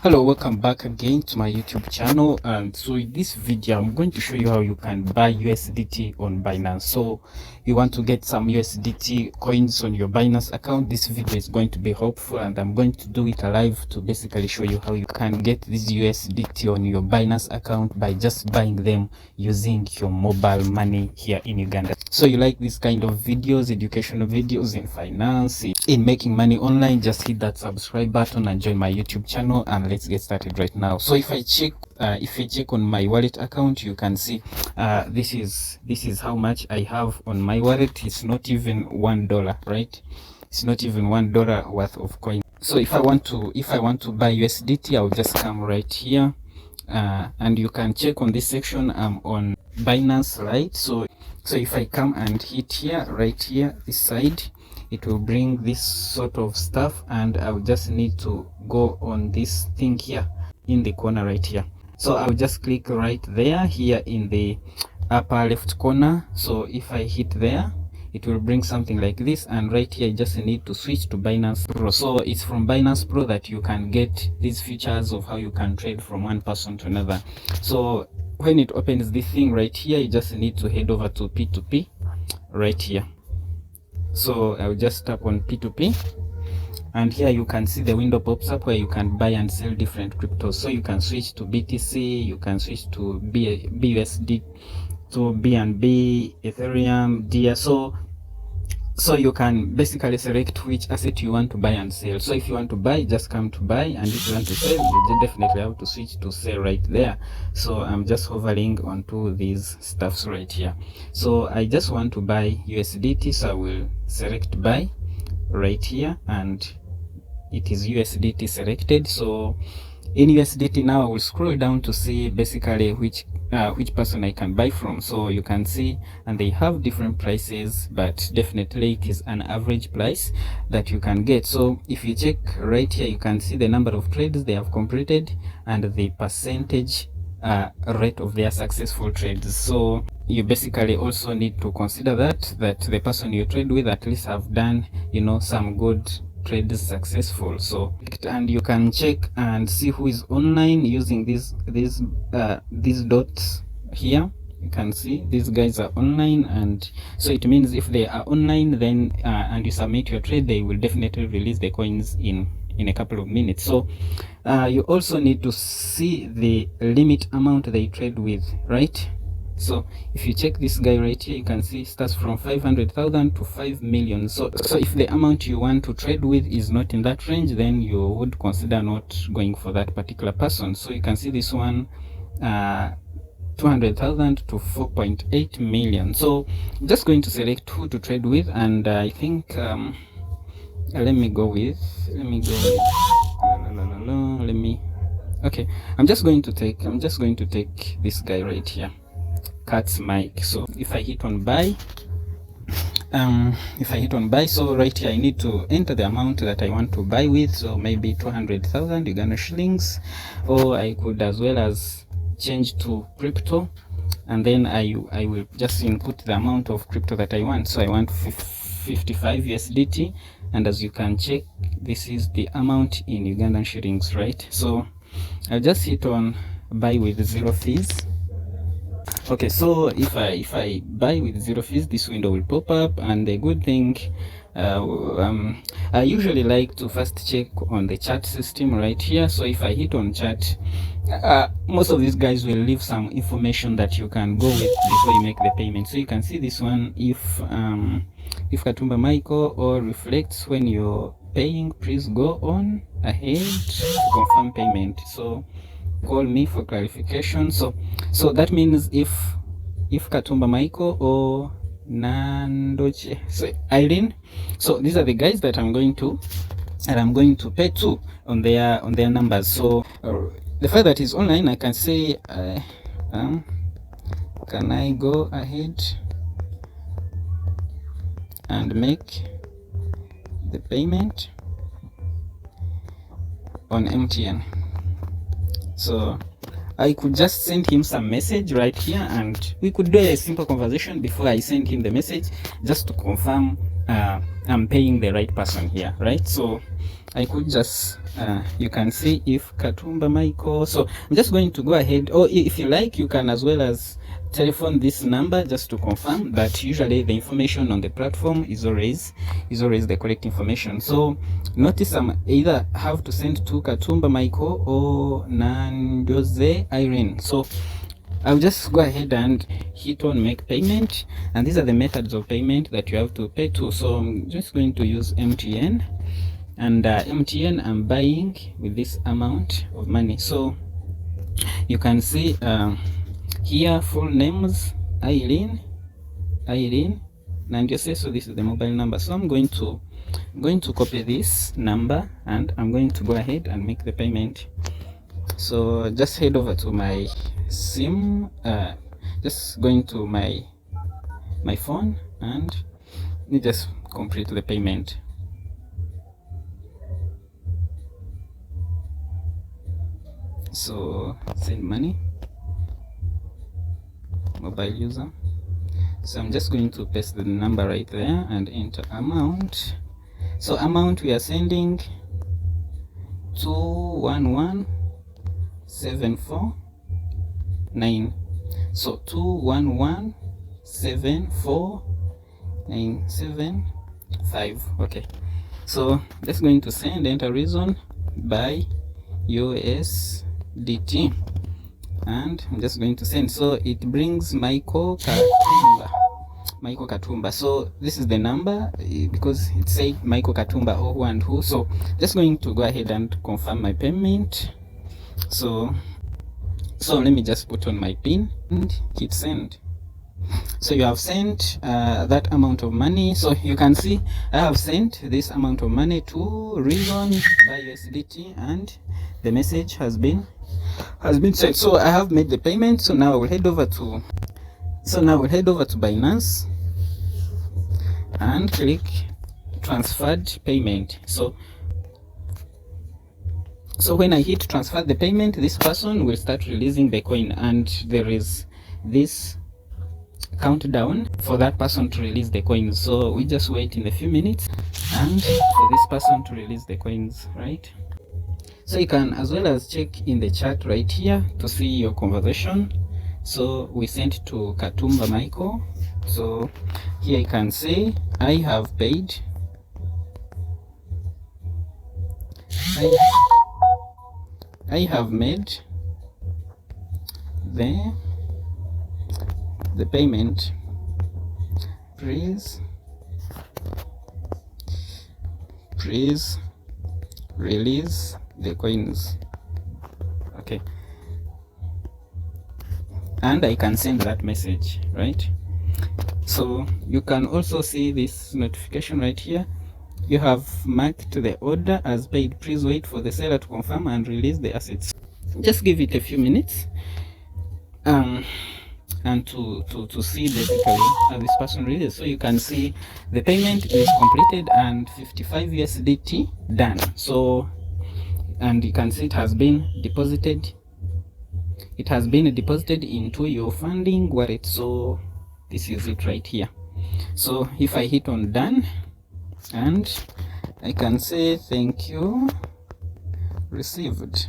Hello, welcome back again to my YouTube channel. And so in this video I'm going to show you how you can buy USDT on Binance. So you want to get some USDT coins on your Binance account, this video is going to be helpful, and I'm going to do it live to basically show you how you can get this USDT on your Binance account by just buying them using your mobile money here in Uganda. So you like this kind of videos, educational videos in finance, in making money online, just hit that subscribe button and join my YouTube channel, and let's get started right now. So if I check on my wallet account, you can see this is how much I have on my wallet. It's not even $1, right? It's not even $1 worth of coin. So if I want to buy USDT, I'll just come right here, and you can check on this section. I'm on Binance, right? So if I come and hit here, right here, this side, it will bring this sort of stuff, and I'll just need to go on this thing here in the corner right here. So I'll just click right there here in the upper left corner. So if I hit there, it will bring something like this, and right here I just need to switch to Binance Pro. So it's from Binance Pro that you can get these features of how you can trade from one person to another. So when it opens this thing right here, you just need to head over to P2P right here. So I'll just tap on P2P, and here you can see the window pops up where you can buy and sell different cryptos. So you can switch to BTC, you can switch to BUSD, to BNB, Ethereum, DIA. So you can basically select which asset you want to buy and sell. So if you want to buy, just come to buy, and if you want to sell, you definitely have to switch to sell right there. So I'm just hovering onto these stuffs right here. So I just want to buy USDT, so I will select buy right here, and it is USDT selected. So in USDT now I will scroll down to see basically which person I can buy from. So you can see, and they have different prices, but definitely it is an average price that you can get. So if you check right here, you can see the number of trades they have completed and the percentage rate of their successful trades. So you basically also need to consider that the person you trade with at least have done, you know, some good trades successful. So, and you can check and see who is online using these dots here. You can see these guys are online, and so it means if they are online, then and you submit your trade, they will definitely release the coins in a couple of minutes. So you also need to see the limit amount they trade with, right? So if you check this guy right here, you can see it starts from 500,000 to 5 million. So if the amount you want to trade with is not in that range, then you would consider not going for that particular person. So you can see this one, 200,000 to 4.8 million. So I'm just going to select who to trade with, and I think let me go with okay, I'm just going to take this guy right here, Cat's Mike. So if I hit on buy, so right here I need to enter the amount that I want to buy with. So maybe 200,000 Uganda shillings, or I could as well as change to crypto, and then I will just input the amount of crypto that I want. So I want 55 USDT, and as you can check, this is the amount in Ugandan shillings, right? So I'll just hit on buy with zero fees. Okay, so if I buy with zero fees, this window will pop up, and the good thing, I usually like to first check on the chat system right here. So if I hit on chat, most of these guys will leave some information that you can go with before you make the payment. So you can see this one, if Katumba Michael or reflects when you're paying, please go on ahead to confirm payment. So call me for clarification. So that means if Katumba Michael or Nandoche, so Irene, so these are the guys that I'm going to pay to on their numbers. So the fact that is online, I can say can I go ahead and make the payment on MTN? So I could just send him some message right here, and we could do a simple conversation before I send him the message, just to confirm I'm paying the right person here, right? So I could just you can see if Katumba Michael. So I'm just going to go ahead, or if you like, you can as well as telephone this number just to confirm. But usually the information on the platform is always the correct information. So notice I'm either have to send to Katumba Michael or Nanjose Irene. So I'll just go ahead and hit on make payment, and these are the methods of payment that you have to pay to. So I'm just going to use MTN, and MTN I'm buying with this amount of money. So you can see here full names Irene Nanjose. So this is the mobile number. So I'm going to copy this number, and I'm going to go ahead and make the payment. So just head over to my sim, just going to my phone, and you just complete the payment. So send money, mobile user. So I'm just going to paste the number right there and enter amount. So amount we are sending 211,749. So 211,74975. Okay, so that's going to send. Enter reason by USDT, and I'm just going to send. So it brings Michael Katumba. So this is the number because it said Michael Katumba or who and who. So just going to go ahead and confirm my payment. So let me just put on my pin and hit send. So you have sent that amount of money. So you can see I have sent this amount of money to Reason by USDT, and the message has been sent. So I have made the payment. So now I will head over to Binance and click transferred payment. So when I hit transfer the payment, this person will start releasing the coin, and there is this countdown for that person to release the coins. So we just wait in a few minutes and for this person to release the coins, right? So you can as well as check in the chat right here to see your conversation. So we sent to Katumba Michael. So here you can say I have paid. I have made the payment. Please release the coins. Okay, and I can send that message, right? So you can also see this notification right here. You have marked the order as paid. Please wait for the seller to confirm and release the assets. Just give it a few minutes and to see basically how this person releases. So you can see the payment is completed and 55 USDT done. So, and you can see it has been deposited. It has been deposited into your funding wallet. So this is it right here. So if I hit on done, and I can say thank you, received.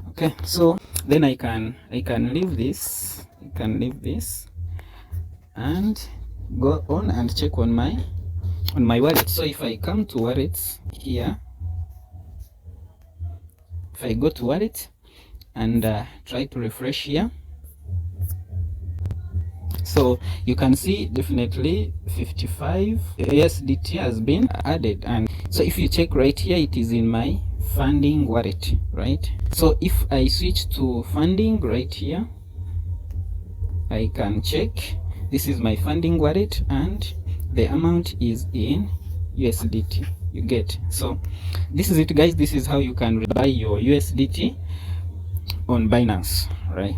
Okay, so then I can leave this. I can leave this and go on and check on my wallet. So if I come to wallets here, if I go to wallet and try to refresh here, so you can see definitely 55 USDT has been added. And so if you check right here, it is in my funding wallet, right? So if I switch to funding right here, I can check this is my funding wallet and the amount is in USDT. You get. So this is it, guys. This is how you can buy your USDT on Binance, right?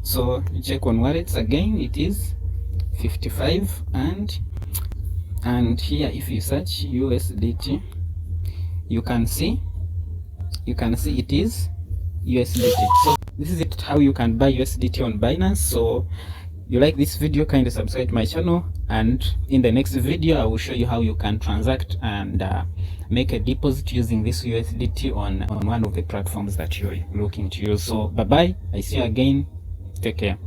So you check on wallets again, it is 55, and here if you search USDT, you can see it is USDT. So this is it, how you can buy USDT on Binance. So you like this video, kindly subscribe to my channel, and in the next video I will show you how you can transact and make a deposit using this USDT on one of the platforms that you're looking to use. So bye bye, I see you again, take care.